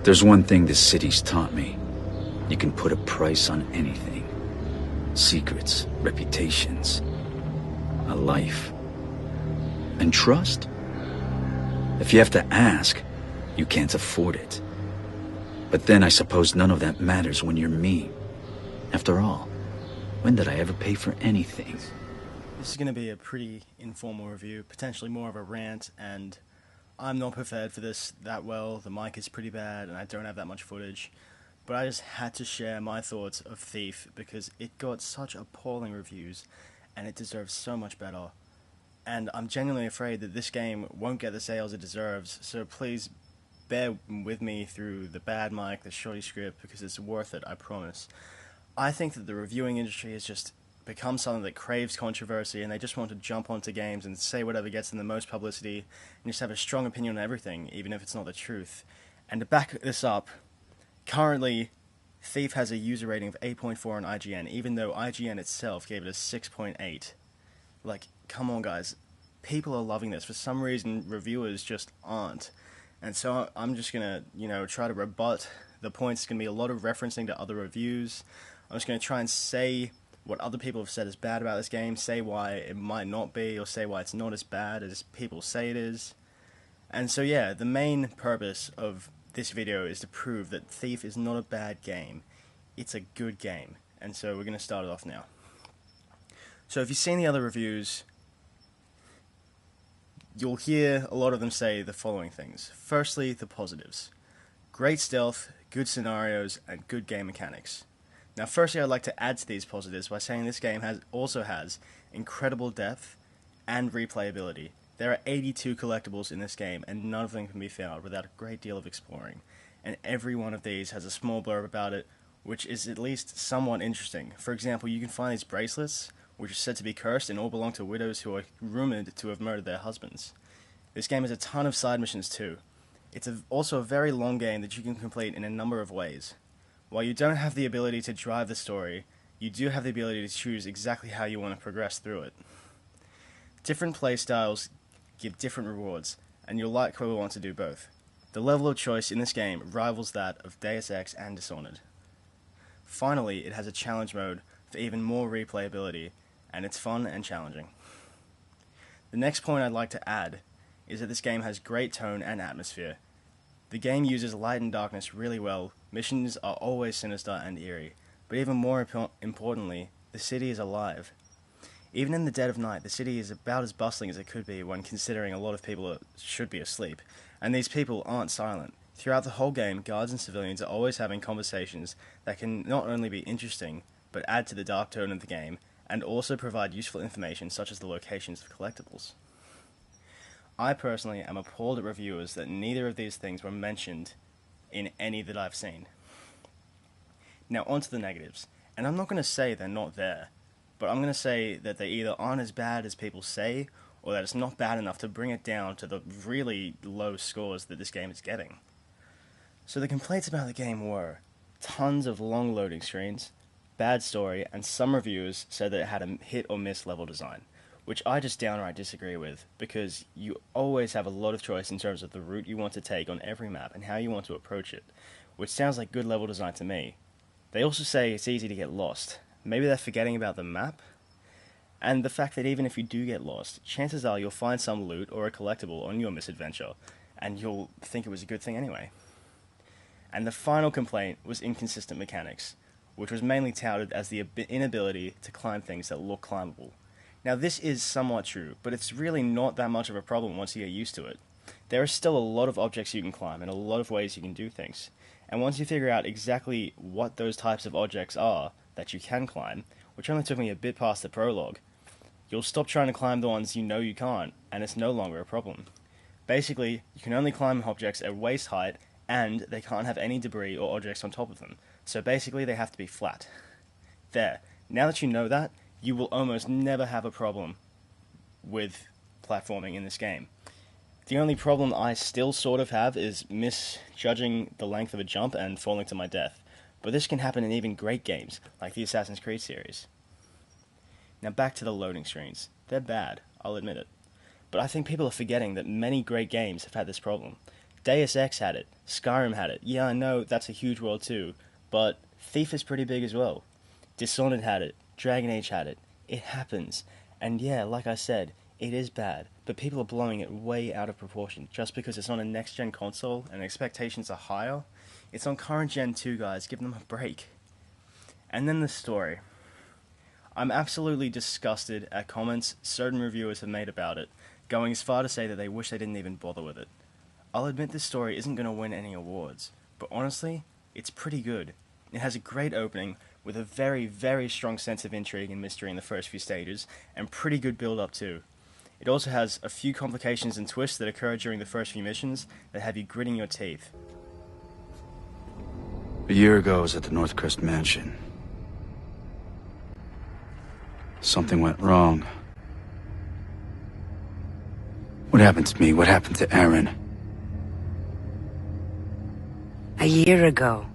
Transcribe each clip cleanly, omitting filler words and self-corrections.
There's one thing this city's taught me. You can put a price on anything. Secrets, reputations, a life. And trust? If you have to ask, you can't afford it. But then I suppose none of that matters when you're me. After all, when did I ever pay for anything? This is going to be a pretty informal review, potentially more of a rant, and I'm not prepared for this that well. The mic is pretty bad and I don't have that much footage, but I just had to share my thoughts of Thief because it got such appalling reviews and it deserves so much better. And I'm genuinely afraid that this game won't get the sales it deserves, so please bear with me through the bad mic, the shoddy script, because it's worth it, I promise. I think that the reviewing industry has just become something that craves controversy, and they just want to jump onto games and say whatever gets them the most publicity, and just have a strong opinion on everything, even if it's not the truth. And to back this up, currently, Thief has a user rating of 8.4 on IGN, even though IGN itself gave it a 6.8. Like, come on guys, people are loving this. For some reason, reviewers just aren't. And so I'm just gonna, try to rebut the points. It's gonna be a lot of referencing to other reviews. I'm just gonna try and say what other people have said is bad about this game, say why it might not be, or say why it's not as bad as people say it is. And so yeah, the main purpose of this video is to prove that Thief is not a bad game. It's a good game. And so we're going to start it off now. So if you've seen the other reviews, you'll hear a lot of them say the following things. Firstly, the positives. Great stealth, good scenarios, and good game mechanics. Now, firstly, I'd like to add to these positives by saying this game also has incredible depth and replayability. There are 82 collectibles in this game, and none of them can be found without a great deal of exploring. And every one of these has a small blurb about it, which is at least somewhat interesting. For example, you can find these bracelets, which are said to be cursed and all belong to widows who are rumored to have murdered their husbands. This game has a ton of side missions too. It's also a very long game that you can complete in a number of ways. While you don't have the ability to drive the story, you do have the ability to choose exactly how you want to progress through it. Different playstyles give different rewards, and you'll likely want to do both. The level of choice in this game rivals that of Deus Ex and Dishonored. Finally, it has a challenge mode for even more replayability, and it's fun and challenging. The next point I'd like to add is that this game has great tone and atmosphere. The game uses light and darkness really well, missions are always sinister and eerie, but even more importantly, the city is alive. Even in the dead of night, the city is about as bustling as it could be when considering a lot of people should be asleep, and these people aren't silent. Throughout the whole game, guards and civilians are always having conversations that can not only be interesting, but add to the dark tone of the game, and also provide useful information such as the locations of collectibles. I personally am appalled at reviewers that neither of these things were mentioned in any that I've seen. Now onto the negatives, and I'm not going to say they're not there, but I'm going to say that they either aren't as bad as people say, or that it's not bad enough to bring it down to the really low scores that this game is getting. So the complaints about the game were tons of long loading screens, bad story, and some reviewers said that it had a hit or miss level design, which I just downright disagree with, because you always have a lot of choice in terms of the route you want to take on every map and how you want to approach it, which sounds like good level design to me. They also say it's easy to get lost. Maybe they're forgetting about the map, and the fact that even if you do get lost, chances are you'll find some loot or a collectible on your misadventure, and you'll think it was a good thing anyway. And the final complaint was inconsistent mechanics, which was mainly touted as the inability to climb things that look climbable. Now this is somewhat true, but it's really not that much of a problem once you get used to it. There are still a lot of objects you can climb and a lot of ways you can do things, and once you figure out exactly what those types of objects are that you can climb, which only took me a bit past the prologue, you'll stop trying to climb the ones you know you can't, and it's no longer a problem. Basically, you can only climb objects at waist height, and they can't have any debris or objects on top of them, so basically they have to be flat. There, now that you know that, you will almost never have a problem with platforming in this game. The only problem I still sort of have is misjudging the length of a jump and falling to my death, but this can happen in even great games, like the Assassin's Creed series. Now back to the loading screens. They're bad, I'll admit it. But I think people are forgetting that many great games have had this problem. Deus Ex had it. Skyrim had it. Yeah, I know that's a huge world too, but Thief is pretty big as well. Dishonored had it. Dragon Age had it. It happens. And yeah, like I said, it is bad, but people are blowing it way out of proportion just because it's on a next-gen console and expectations are higher. It's on current-gen too, guys. Give them a break. And then the story. I'm absolutely disgusted at comments certain reviewers have made about it, going as far to say that they wish they didn't even bother with it. I'll admit this story isn't going to win any awards, but honestly, it's pretty good. It has a great opening, with a very, very strong sense of intrigue and mystery in the first few stages, and pretty good build-up too. It also has a few complications and twists that occur during the first few missions that have you gritting your teeth. A year ago, I was at the Northcrest Mansion. Something went wrong. What happened to me? What happened to Aaron? A year ago,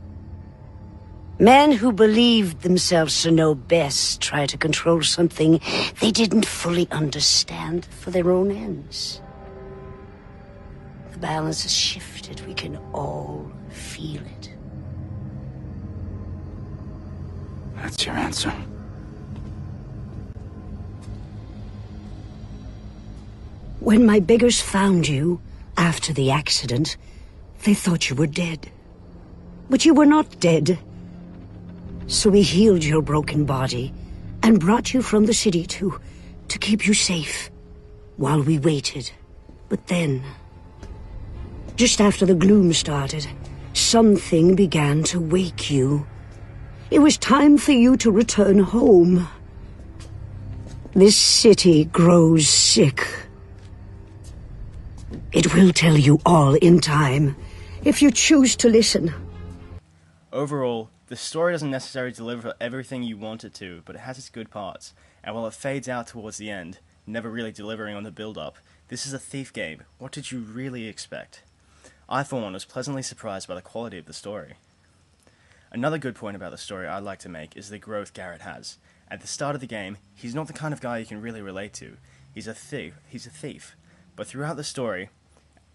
men who believed themselves to know best tried to control something they didn't fully understand for their own ends. The balance has shifted. We can all feel it. That's your answer. When my beggars found you after the accident, they thought you were dead. But you were not dead. So we healed your broken body and brought you from the city to keep you safe while we waited. But then, just after the gloom started, something began to wake you. It was time for you to return home. This city grows sick. It will tell you all in time, if you choose to listen. Overall, the story doesn't necessarily deliver everything you want it to, but it has its good parts, and while it fades out towards the end, never really delivering on the build-up, this is a Thief game. What did you really expect? I, for one, was pleasantly surprised by the quality of the story. Another good point about the story I'd like to make is the growth Garrett has. At the start of the game, he's not the kind of guy you can really relate to. He's a thief. But throughout the story,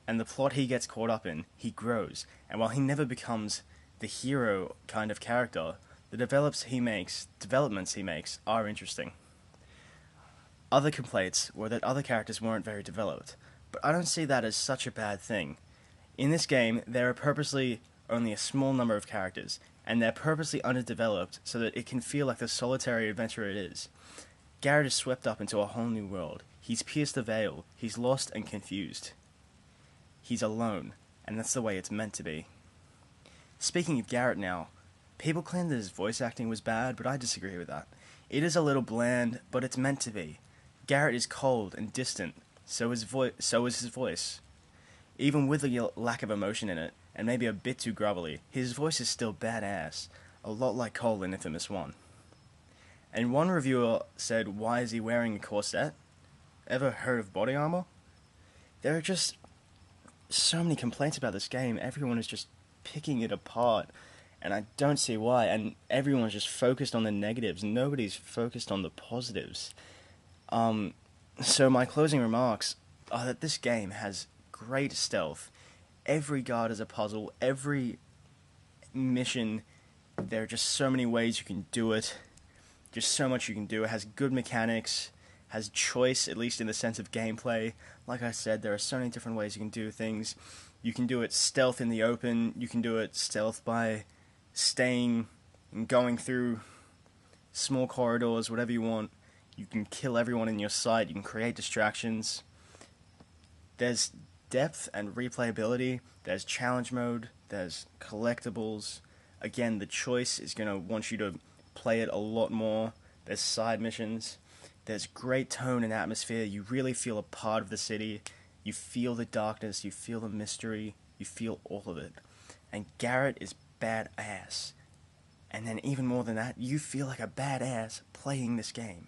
and the plot he gets caught up in, he grows, and while he never becomes the hero kind of character, the developments he makes are interesting. Other complaints were that other characters weren't very developed, but I don't see that as such a bad thing. In this game, there are purposely only a small number of characters, and they're purposely underdeveloped so that it can feel like the solitary adventure it is. Garrett is swept up into a whole new world. He's pierced the veil. He's lost and confused. He's alone, and that's the way it's meant to be. Speaking of Garrett now, people claim that his voice acting was bad, but I disagree with that. It is a little bland, but it's meant to be. Garrett is cold and distant, so is his voice. Even with a lack of emotion in it, and maybe a bit too grovelly, his voice is still badass, a lot like Cole in Infamous 1. And one reviewer said, "Why is he wearing a corset? Ever heard of body armor?" There are just so many complaints about this game. Everyone is just picking it apart, and I don't see why. And everyone's just focused on the negatives. Nobody's focused on the positives. So my closing remarks are that this game has great stealth. Every guard is a puzzle. Every mission, there are just so many ways you can do it. Just so much you can do. It has good mechanics, has choice, at least in the sense of gameplay. Like I said, there are so many different ways you can do things. You can do it stealth in the open. You can do it stealth by staying and going through small corridors, whatever you want. You can kill everyone in your sight. You can create distractions. There's depth and replayability. There's challenge mode. There's collectibles. Again, the choice is going to want you to play it a lot more. There's side missions. There's great tone and atmosphere. You really feel a part of the city. You feel the darkness. You feel the mystery. You feel all of it. And Garrett is badass. And then even more than that, you feel like a badass playing this game.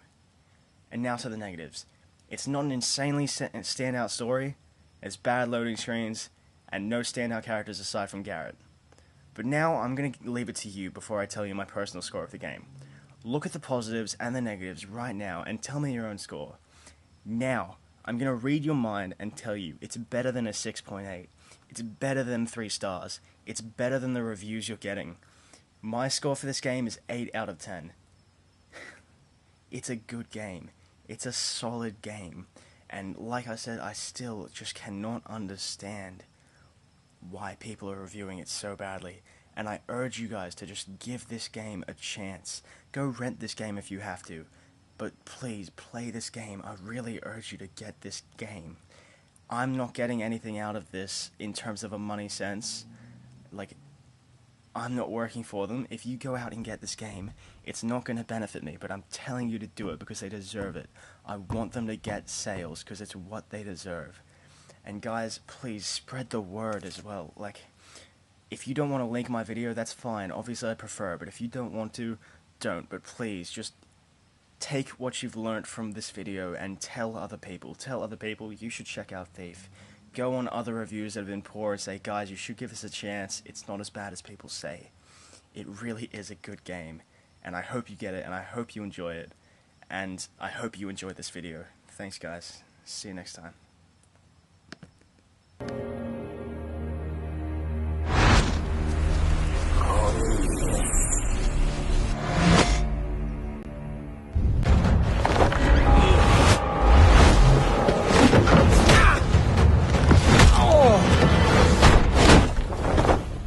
And now to the negatives. It's not an insanely standout story. There's bad loading screens and no standout characters aside from Garrett. But now I'm going to leave it to you before I tell you my personal score of the game. Look at the positives and the negatives right now and tell me your own score. Now, I'm going to read your mind and tell you it's better than a 6.8. It's better than 3 stars. It's better than the reviews you're getting. My score for this game is 8 out of 10. It's a good game. It's a solid game. And like I said, I still just cannot understand why people are reviewing it so badly. And I urge you guys to just give this game a chance. Go rent this game if you have to. But please, play this game. I really urge you to get this game. I'm not getting anything out of this in terms of a money sense. Like, I'm not working for them. If you go out and get this game, it's not going to benefit me, but I'm telling you to do it because they deserve it. I want them to get sales because it's what they deserve. And guys, please spread the word as well. Like, if you don't want to link my video, that's fine. Obviously, I prefer, but if you don't want to, don't. But please, just take what you've learned from this video and tell other people. Tell other people you should check out Thief. Go on other reviews that have been poor and say, guys, you should give this a chance. It's not as bad as people say. It really is a good game. And I hope you get it, and I hope you enjoy it. And I hope you enjoyed this video. Thanks, guys. See you next time.